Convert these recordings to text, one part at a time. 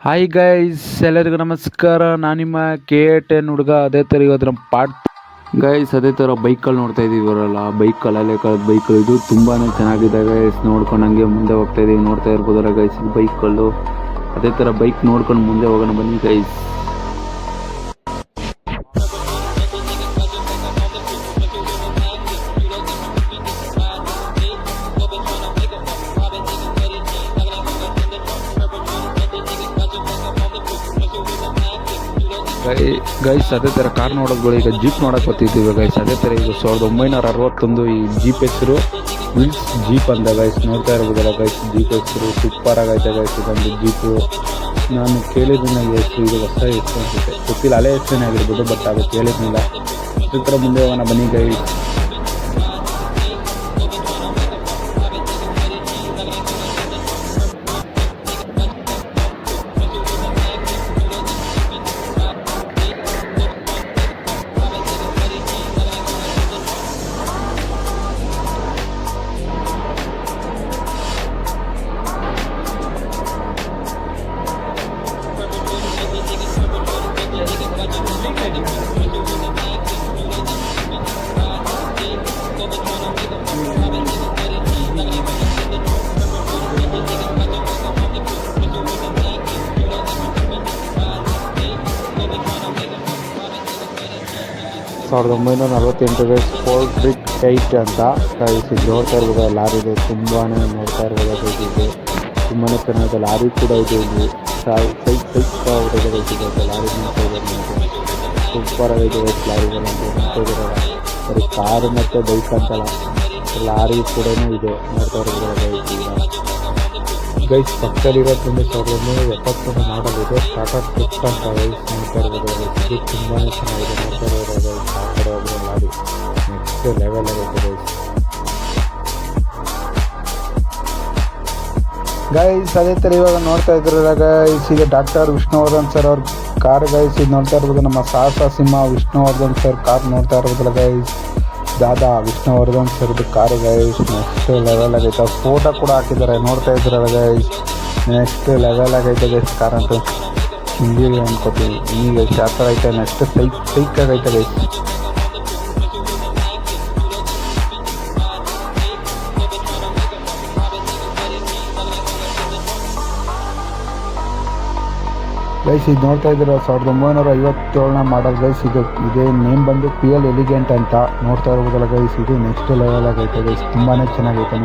Hi guys, ಎಲ್ಲರಿಗೂ ನಮಸ್ಕಾರ. ನಾನು ನಿಮ್ಮ KA10 ಹುಡುಗ. ಅದೇ ಥರ ಇವತ್ತು ನಮ್ಮ ಪಾರ್ಟ್ ಗೈಸ್, ಅದೇ ಥರ ಬೈಕಲ್ಲಿ ನೋಡ್ತಾ ಇದ್ದೀವರಲ್ಲ, ಬೈಕಲ್ಲಿ ಹಳೆ ಕಾಲದ ಬೈಕಲ್ಲಿ ಇದು ತುಂಬಾ ಚೆನ್ನಾಗಿದೆ ಗೈಸ್. ನೋಡ್ಕೊಂಡು ಹಂಗೆ ಮುಂದೆ ಹೋಗ್ತಾ ಇದ್ದೀವಿ, ನೋಡ್ತಾ ಇರ್ಬೋದಲ್ಲ ಗೈಸ್ ಇದು ಬೈಕಲ್ಲು. ಅದೇ ಥರ ಬೈಕ್ ನೋಡ್ಕೊಂಡು ಮುಂದೆ ಹೋಗೋಣ ಬನ್ನಿ ಗೈಸ್. ಗೈಸ್ ಅದೇ ಥರ ಕಾರ್ ನೋಡೋದು, ಈಗ ಜೀಪ್ ನೋಡೋಕೆ ಬರ್ತಿದ್ದೀವಿ ಗೈಸ್. ಅದೇ ಥರ ಇದು 1961 ಈ ಜೀಪ್ ಹೆಸರು ವಿಲ್ಸ್ ಜೀಪ್ ಅಂತ ಗೈಸ್. ನೋಡ್ತಾ ಇರ್ಬೋದಲ್ಲ ಗೈಸ್, ಜೀಪ್ ಹೆಸರು ಸೂಪರ್ ಆಗೈತೆ ಗೈಸ್. ಇದೊಂದು ಜೀಪು ನಾನು ಕೇಳಿದ್ದೀನಿ ಹೆಸರು, ಇದು ಹೊಸ ಹೆಸರು ಅನಿಸುತ್ತೆ, ಗೊತ್ತಿಲ್ಲ, ಹಳೆ ಹೆಸರೇನೇ ಆಗಿರ್ಬೋದು, ಬಟ್ ಅದು ಕೇಳಿದ್ನಿಲ್ಲ. ಅದೇ ಥರ ಮುಂದೆ ಹೋಗೋಣ ಬನ್ನಿ ಗೈಸ್. ಸಾವಿರದ 1948 ಗೈಸ್, ಫೋರ್ಡ್ ಬ್ರಿಕ್ 8 ಅಂತ ಗೈಸ್. ಇದು ನೋಡ್ತಾ ಇರ್ಬೋದು ಲಾರಿದು, ತುಂಬಾ ನೋಡ್ತಾ ಇರ್ಬೋದು ಗೈಸ್. ಇದು ತುಂಬಾ ಚೆನ್ನಾಗಿದೆ ಲಾರಿ ಕೂಡ ಇದೆ. ಇಲ್ಲಿ ಸೈಕ್ ಇದೆ ಲಾರಿ ನೋಡ್ತಾ ಇದ್ದಾರೆ, ಸೂಪರ್ ಆಗಿದೆ ಗೈಸ್. ಲಾರಿಗಳು ನೋಡ್ತಾ ಇದ್ದೀರಲ್ಲ, ಬರೀ ಕಾರು ಮತ್ತು ಬೈಕ್ ಅಂತಲ್ಲ, ಲಾರಿ ಕೂಡ ಇದೆ ನೋಡ್ತಾ ಇರ್ಬೋದು ಗೈಸ್. ಪಕ್ಕದಲ್ಲಿರೋದ್ರಿಂದ 1970 ಮಾಡಲ್ ಇದೆ, ಟಾಟಾ ಸ್ವಿಫ್ಟ್ ಅಂತ ಗೈಸ್. ನೋಡ್ತಾ ಇರ್ಬೋದು ಗೈಸ್, ಇದು ತುಂಬಾ ಚೆನ್ನಾಗಿದೆ ನೋಡ್ತಾ ಇರ್ಬೋದು ಗೈಸ್. ಆ ಕಡೆ ಹೋದ್ರೆ ಲಾರಿ ನೆಕ್ಸ್ಟ್ ಲೆವೆಲ್ ಆಗುತ್ತೆ ಗೈಸ್. ಗೈಸ್ ಅದೇ ಥರ ಇವಾಗ ನೋಡ್ತಾ ಇದ್ರಲ್ಲ ಗೈಸ್, ಇದು ಡಾಕ್ಟರ್ ವಿಷ್ಣುವರ್ಧನ್ ಸರ್ ಅವ್ರ ಕಾರ್ ಗೈಸ್. ಇದು ನೋಡ್ತಾ ಇರ್ಬೋದು ನಮ್ಮ ಸಾಹಸ ಸಿಂಹ ವಿಷ್ಣುವರ್ಧನ್ ಸರ್ ಕಾರ್ ನೋಡ್ತಾ ಇರ್ಬೋದಲ್ಲ ಗೈಸ್. ದಾದಾ ವಿಷ್ಣುವರ್ಧನ್ ಸರ್ದು ಕಾರು ಗೈಸ್, ನೆಕ್ಸ್ಟ್ ಲೆವೆಲ್ ಆಗೈತೆ. ಫೋಟೋ ಕೂಡ ಹಾಕಿದ್ದಾರೆ ನೋಡ್ತಾ ಇದ್ರಲ್ಲ ಗೈಸ್, ನೆಕ್ಸ್ಟ್ ಲೆವೆಲ್ ಆಗೈತೆ ಗೈಸ್. ಕಾರ್ ಅಂತೂ ಹಿಂದಿ ಅನ್ಕೋತೀವಿ ಈಗ ಆ ಥರ ಐತೆ. ನೆಕ್ಸ್ಟ್ ಸೈಕ್ ಆಗೈತೆ ಗೈಸ್. ಗೈಸ್ ಇದು ನೋಡ್ತಾ ಇದ್ದೀರ 1957ನ ಮಾಡಲ್ ಗೈಸ್. ಇದೇ ನೇಮ್ ಬಂದು PL ಎಲಿಗೆಂಟ್ ಅಂತ ನೋಡ್ತಾ ಇರ್ಬೋದಲ್ಲ ಗೈಸ್. ಇದು ನೆಕ್ಸ್ಟ್ ಲೆವೆಲ್ ಆಗೈತೆ ಗೈಸ್, ತುಂಬಾ ಚೆನ್ನಾಗೈತೆ.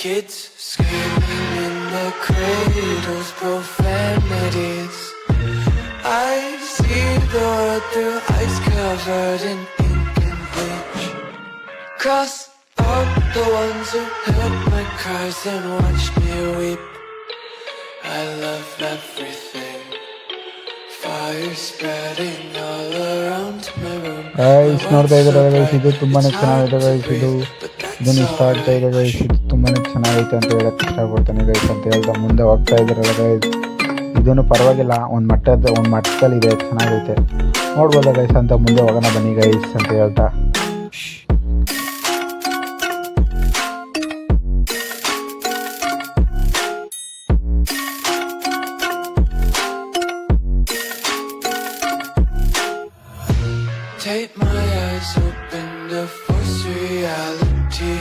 Kids screaming in the cradles, profanities. I see the world through ice covered in ink and bleach. Cross out the ones who heard my cries and watched me weep. I love everything. Fire spreading all around my room. Guys ನೋಡ್ತಾ ಇದ್ದೀರ guys, ಇದು ತುಂಬಾ ಚೆನ್ನಾಗಿದೆ guys. ಇದನ್ನು ಇಷ್ಟ ಆಗ್ತಾ ಇದೆ guys. ಇದು ತುಂಬಾ ಚೆನ್ನಾಗೈತೆ ಅಂತ ಹೇಳಕ್ಕೆ ಇಷ್ಟಪಡ್ತಾನೆ ಗೈಸ್ ಅಂತ ಹೇಳ್ತಾ ಮುಂದೆ ಹೋಗ್ತಾ ಇದ್ದೀರಲ್ಲ ಗೈಸ್. ಇದನ್ನು ಪರವಾಗಿಲ್ಲ, ಒಂದು ಮಟ್ಟದಲ್ಲಿದೆ, ಚೆನ್ನಾಗೈತೆ, ನೋಡ್ಬೋದ ಗೈಸ್ ಅಂತ ಮುಂದೆ ಹೋಗೋಣ ಬನ್ನಿ ಗೈಸ್ ಅಂತ ಹೇಳ್ತಾ. Take my eyes open to force reality.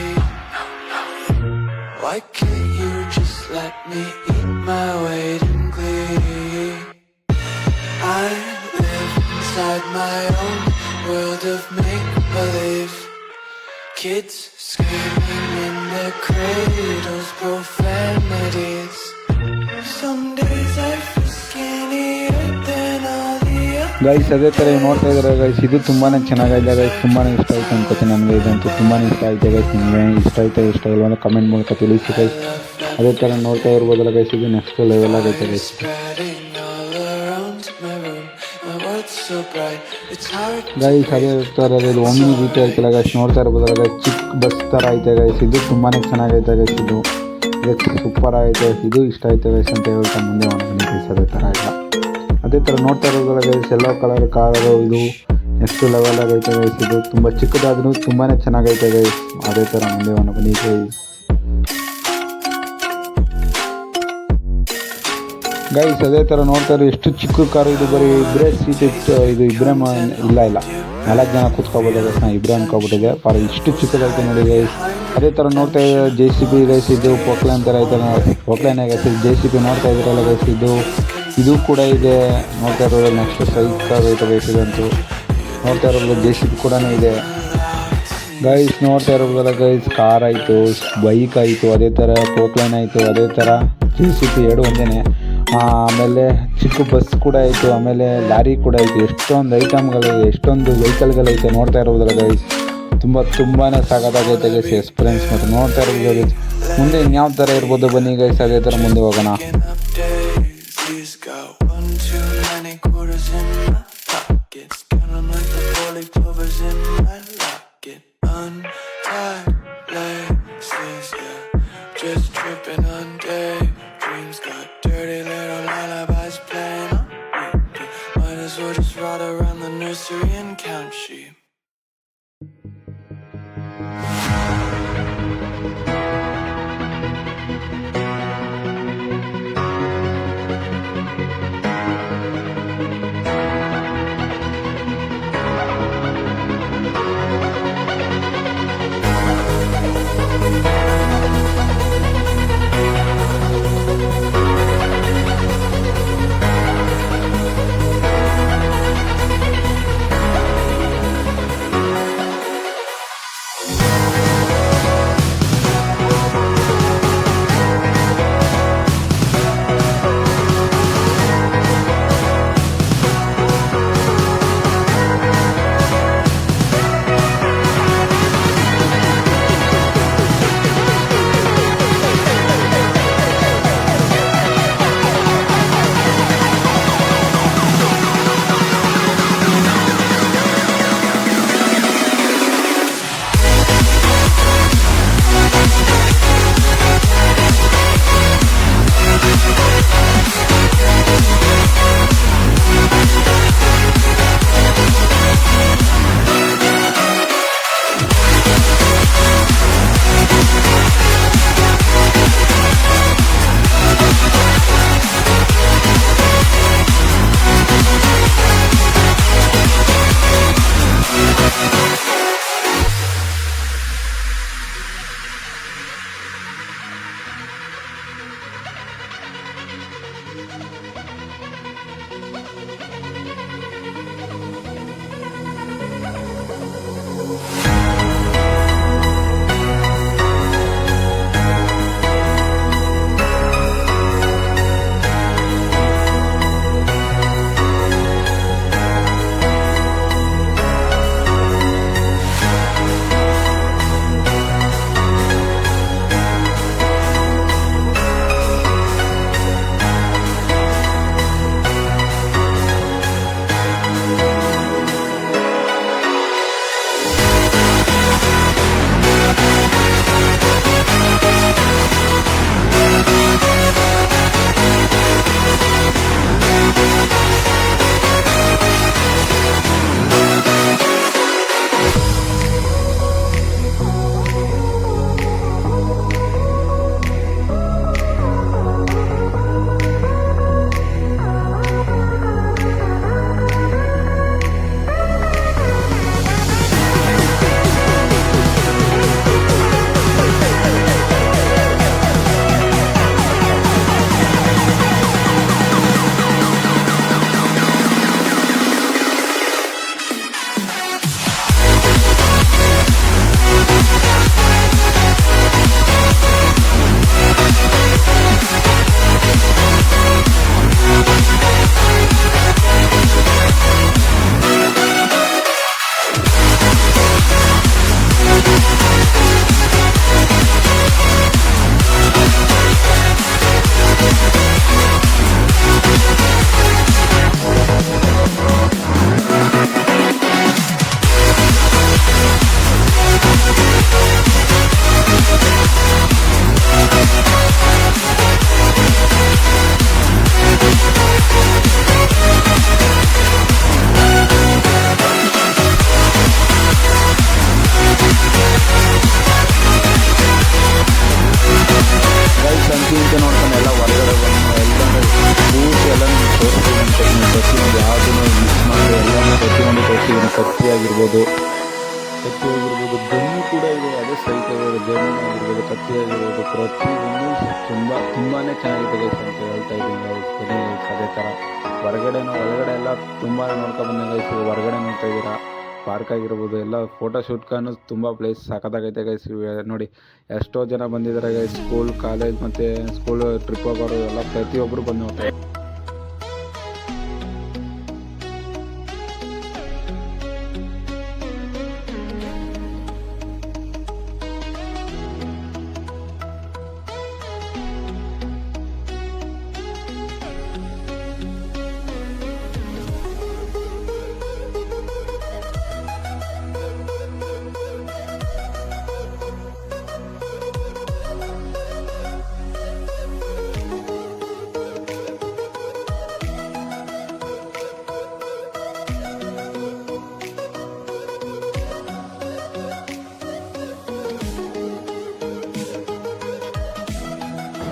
Why can't you just let me eat my weight in glee? I live inside my own world of make-believe. Kids screaming in their cradles, profanities. Some days I feel skinnier than all the others. Guys ಅದೇ ಥರ ನೋಡ್ತಾ ಇದ್ದಾರೆ guys. ಇದು ತುಂಬಾ ಚೆನ್ನಾಗಿದೆ guys, ತುಂಬಾ ಇಷ್ಟ ಆಯಿತು ಅನ್ಕೋತೀನಿ ನನಗೆ. ಇದಂತೂ ತುಂಬಾ ಇಷ್ಟ ಆಯಿತು ಗೈಸ್. ನಿಮಗೆ ಇಷ್ಟ ಆಯ್ತಾ ಇಷ್ಟ ಇಲ್ವ ಅಂತ ಕಮೆಂಟ್ ಮೂಲಕ ತಿಳಿಸಿ ಗೈಸ್. ಅದೇ ಥರ ನೋಡ್ತಾ ಇರ್ಬೋದಲ್ಲ ಗೈಸ್, ಇದು ನೆಕ್ಸ್ಟ್ ಲೆವೆಲ್ ಆಗೈತೆ ಗೈಸ್. ಗೈಸ್ ಅದೇ ಥರ ಇದು ಒಮ್ಮೆ ರೀತಿ ಆಯ್ತಲ್ಲ ಗೈಸ್, ನೋಡ್ತಾ ಇರ್ಬೋದಲ್ಲ ಗೈಸ್, ಚಿಕ್ಕ ಬಸ್ ಥರ ಐತೆ ಗೈಸ್. ಇದು ತುಂಬಾ ಚೆನ್ನಾಗೈತೆ ಗೈಸ್. ಇದು ಸೂಪರ್ ಆಗೈತೆ, ಇದು ಇಷ್ಟ ಆಯ್ತು ಗೈಸ್ ಅಂತ ಹೇಳ್ತಾ ಮುಂದೆ ಒಂದು ಗೈಸ್. ಅದೇ ಥರ ಇಲ್ಲ, ಅದೇ ಥರ ನೋಡ್ತಾ ಇರೋದಲ್ಲ ಗೈಸ್, ಎಲ್ಲೋ ಕಲರ್ ಕಾರು. ಇದು ನೆಕ್ಸ್ಟ್ ಲೆವೆಲಾಗಿ ಐತೆ ಗೈಸ್. ಇದು ತುಂಬ ಚಿಕ್ಕದಾದ್ರೂ ತುಂಬಾ ಚೆನ್ನಾಗೈತೆ ಗೈಸ್. ಅದೇ ಥರ ಮುಂದೆ ಒಂದು ಬನ್ನಿ ಗೈಸ್. ಅದೇ ಥರ ನೋಡ್ತಾರೆ ಎಷ್ಟು ಚಿಕ್ಕ ಕಾರು ಇದು. ಬರೀ ಇಬ್ಬರೇ ಸೀಟ್ ಇತ್ತು. ಇದು ಇಬ್ಬರೇ ಇಲ್ಲ 4 ಜನ ಕೂತ್ಕೋಬೋದು ಗೈಸ್. ನಾನು ಇಬ್ಬರೇ ಅನ್ಕೊಬಿಟ್ಟಿದೆ. ಇಷ್ಟು ಚಿಕ್ಕದೈತೆ ನೋಡಿ ಗೈಸ್. ಅದೇ ಥರ ನೋಡ್ತಾ ಇದ್ದಾರೆ JCB ಗೈಸ್. ಇದು ಪೊಕ್ಲೈನ್ ಥರ ಐತೆ. ಪೊಕ್ಲೈನ್ ಗೈಸ್. JCB ನೋಡ್ತಾ ಇದ್ದೀರಲ್ಲ ಗೈಸ್. ಇದು ಕೂಡ ಇದೆ ನೋಡ್ತಾ ಇರೋದು. ನೆಕ್ಸ್ಟ್ ಸೈಕಲ್ ಐತೆ ಗೈಸ್. ಇದಂತೂ ನೋಡ್ತಾ ಇರೋದು JCB ಕೂಡ ಇದೆ ಗೈಸ್. ನೋಡ್ತಾ ಇರೋದಲ್ಲ ಗೈಸ್. ಕಾರ್ ಆಯಿತು, ಬೈಕ್ ಆಯಿತು, ಅದೇ ಥರ ಪೋಕ್ಲೈನ್ ಆಯಿತು, ಅದೇ ಥರ JCB ಎರಡು ಒಂದೇ. ಆಮೇಲೆ ಚಿಕ್ಕ ಬಸ್ ಕೂಡ ಆಯಿತು, ಆಮೇಲೆ ಲಾರಿ ಕೂಡ ಆಯಿತು. ಎಷ್ಟೊಂದು ಐಟಮ್ಗಳಿವೆ, ಎಷ್ಟೊಂದು ವೆಹಿಕಲ್ಗಳೈತೆ ನೋಡ್ತಾ ಇರೋದಲ್ಲ ಗೈಸ್. ತುಂಬಾ ಸಾಕಾಗೈತೆ ಗೈಸ್ ಎಕ್ಸ್ಪೀರಿಯನ್ಸ್. ಮತ್ತು ನೋಡ್ತಾ ಇರೋದು ಗೈಸ್. ಮುಂದೆ ಇನ್ಯಾವ ಥರ ಇರ್ಬೋದು ಬನ್ನಿ ಗೈಸ್. ಅದೇ ಥರ ಮುಂದೆ ಹೋಗೋಣ. Just tripping on daydreams, got dirty little lullabies playing on repeat. Might as well just ride around the nursery and count sheep. ಕತ್ತಿ ಆಗಿರ್ಬೋದು ಬೆನ್ನು ಕೂಡ ಇದೆ, ಅದೇ ಸೈಟ್ ಬೆನ್ನು ಆಗಿರ್ಬೋದು, ಕತ್ತಿ ಆಗಿರ್ಬೋದು, ಪ್ರತಿಯೊಂದು ತುಂಬಾ ಚೆನ್ನಾಗಿದೆ ಗೈಸ್ ಅಂತ ಹೇಳ್ತಾ ಇದ್ದೀನಿ ಗೈಸ್. ಬನ್ನಿ ಗೈಸ್, ಅದೇ ಥರ ಒಳಗಡೆ ಎಲ್ಲ ತುಂಬ ನೋಡ್ಕೊಬಂದೆ ಗೈಸ್. ಹೊರಗಡೆ ನೋಡ್ತಾ ಇದ್ದೀರಾ ಪಾರ್ಕ್ ಆಗಿರ್ಬೋದು, ಎಲ್ಲ ಫೋಟೋಶೂಟ್ಗೂ ತುಂಬ ಪ್ಲೇಸ್ ಸಾಕಾಗೈತೆ ಗೈಸ್. ನೋಡಿ ಎಷ್ಟೋ ಜನ ಬಂದಿದ್ದಾರೆ ಗೈಸ್, ಸ್ಕೂಲ್ ಕಾಲೇಜ್ ಮತ್ತು ಸ್ಕೂಲ್ ಟ್ರಿಪ್ ಹೋಗೋರು ಎಲ್ಲ ಪ್ರತಿಯೊಬ್ಬರು ಬಂದು ನೋಡ್ತಾರೆ.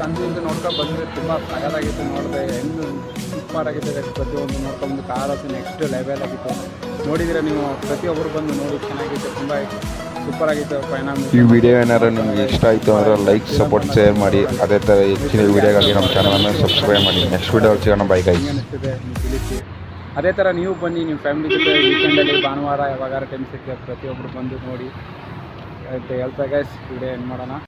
ಸಂಜೆಯಿಂದ ನೋಡ್ಕೊಂಡು ಬಂದರೆ ತುಂಬ ಸಗದಾಗಿತ್ತು. ನೋಡಿದೆ ಹೆಂಗೆ ಸೂಪರ್ ಆಗಿದೆ ಗೈಸ್. ಪ್ರತಿಯೊಂದು ನೋಡ್ಕೊಂಡು ಕಾರತ್ತು ನೆಕ್ಸ್ಟ್ ಲೆವೆಲ್ ಆಗಿತ್ತು. ನೋಡಿದರೆ ನೀವು ಪ್ರತಿಯೊಬ್ಬರು ಬಂದು ನೋಡಿ, ಚೆನ್ನಾಗಿತ್ತು, ತುಂಬ ಸೂಪರ್ ಆಗಿತ್ತು ಪಯಣ. ಈ ವಿಡಿಯೋ ಏನಾದ್ರು ನಿಮಗೆ ಇಷ್ಟ ಆಯಿತು ಅಂದರೆ ಲೈಕ್, ಸಪೋರ್ಟ್, ಶೇರ್ ಮಾಡಿ. ಅದೇ ಥರ ಹೆಚ್ಚಿನ ವಿಡಿಯೋಗಾಗಿ ನಮ್ಮ ಚಾನಲನ್ನು ಸಬ್ಸ್ಕ್ರೈಬ್ ಮಾಡಿ. ನೆಕ್ಸ್ಟ್ ವಿಡಿಯೋ ಸಿಗೋಣ. Bye guys. ಅನಿಸ್ತಿದೆ ನೀವು ತಿಳಿಸಿ. ಅದೇ ಥರ ನೀವು ಬನ್ನಿ ನಿಮ್ಮ ಫ್ಯಾಮಿಲಿ ಜೊತೆ ವೀಕೆಂಡಲ್ಲಿ ಭಾನುವಾರ ಯಾವಾಗಾರ ಟೈಮ್ ಸಿಗ್ತದೆ ಪ್ರತಿಯೊಬ್ಬರು ಬಂದು ನೋಡಿ ಅಂತ ಹೇಳ್ತಾ ಗೈಸ್ ವಿಡಿಯೋ ಏನು ಮಾಡೋಣ.